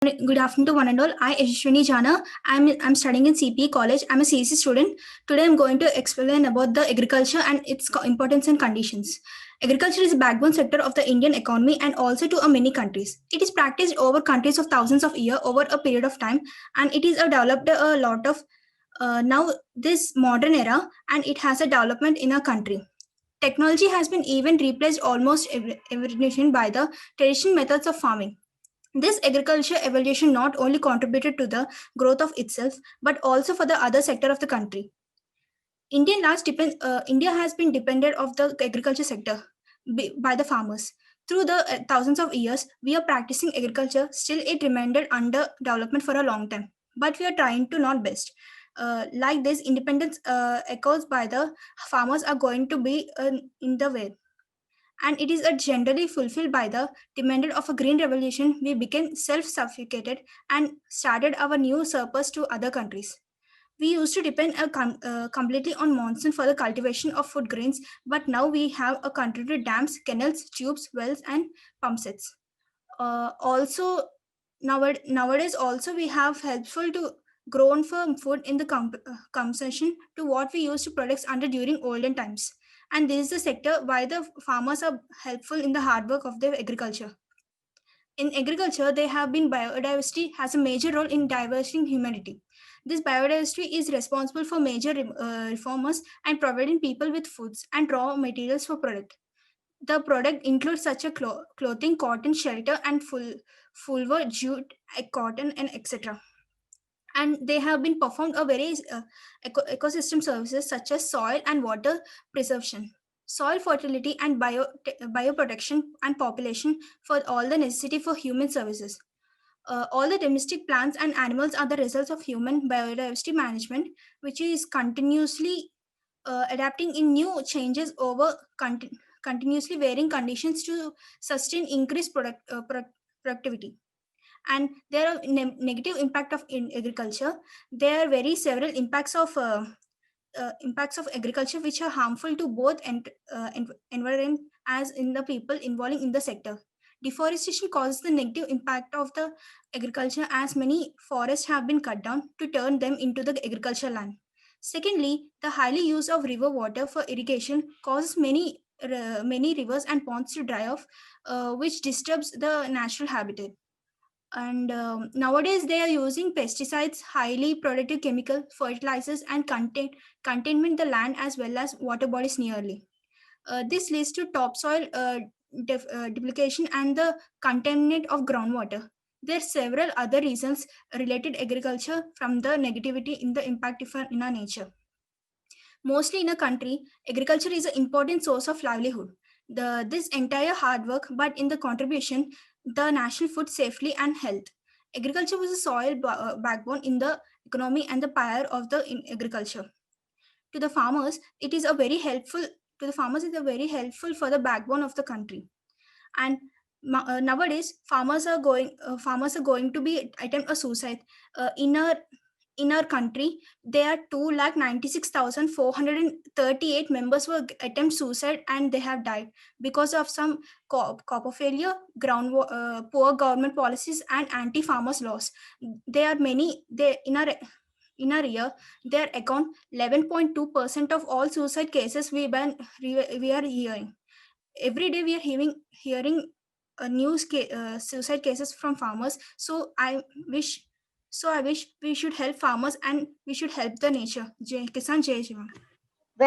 Good afternoon to one and all. I, Yashashwini Jana, I'm studying in CPE College. I'm a CSC student. Today, I'm going to explain about the agriculture and its importance and conditions. Agriculture is a backbone sector of the Indian economy and also to many countries. It is practiced over countries of thousands of years over a period of time, and it is developed a lot of now this modern era, and it has a development in our country. Technology has been even replaced almost every nation by the traditional methods of farming. This agriculture evolution not only contributed to the growth of itself, but also for the other sector of the country. India has been dependent of the agriculture sector by the farmers. Through the thousands of years, we are practicing agriculture. Still, it remained under development for a long time. But we are trying to not best. Like this, independence echoes by the farmers are going to be in the way, and it is generally fulfilled by the demand of a green revolution. We became self-suffocated and started our new surplus to other countries. We used to depend completely on monsoon for the cultivation of food grains, but now we have a country to dams, canals, tubes, wells, and pump sets. Also, nowadays also we have helpful to grown for food in the consumption to what we used to products under during olden times. And this is the sector why the farmers are helpful in the hard work of their agriculture. In agriculture, they have been biodiversity has a major role in diversifying humanity. This biodiversity is responsible for major reformers and providing people with foods and raw materials for product. The product includes such a clothing, cotton, shelter, and fulver, jute, cotton, and etc. And they have been performed a very ecosystem services such as soil and water preservation, soil fertility, and bioprotection and population for all the necessity for human services. All the domestic plants and animals are the results of human biodiversity management, which is continuously adapting in new changes over continuously varying conditions to sustain increased productivity. And there are negative impact of in agriculture. There are very several impacts of agriculture which are harmful to both environment as in the people involving in the sector. Deforestation causes the negative impact of the agriculture as many forests have been cut down to turn them into the agricultural land. Secondly, the highly use of river water for irrigation causes many rivers and ponds to dry off, which disturbs the natural habitat. And nowadays they are using pesticides, highly productive chemical fertilizers, and containment the land as well as water bodies nearly. This leads to topsoil duplication and the contaminant of groundwater. There are several other reasons related agriculture from the negativity in the impact in our nature. Mostly in a country, agriculture is an important source of livelihood. This entire hard work, but in the contribution, the national food safely and health. Agriculture was a soil backbone in the economy and the power of the in agriculture. To the farmers, it is a very helpful. To the farmers, it is a very helpful for the backbone of the country. And nowadays, farmers are going to be attempt a suicide. In our country, there are 2,96,438 members who attempt suicide and they have died because of some copper failure, poor government policies, and anti-farmers laws. There are many. They in our year, there account 11.2% of all suicide cases we are hearing. Every day we are hearing suicide cases from farmers. So I wish we should help farmers and we should help the nature. Jai Kisan, Jai Jawan.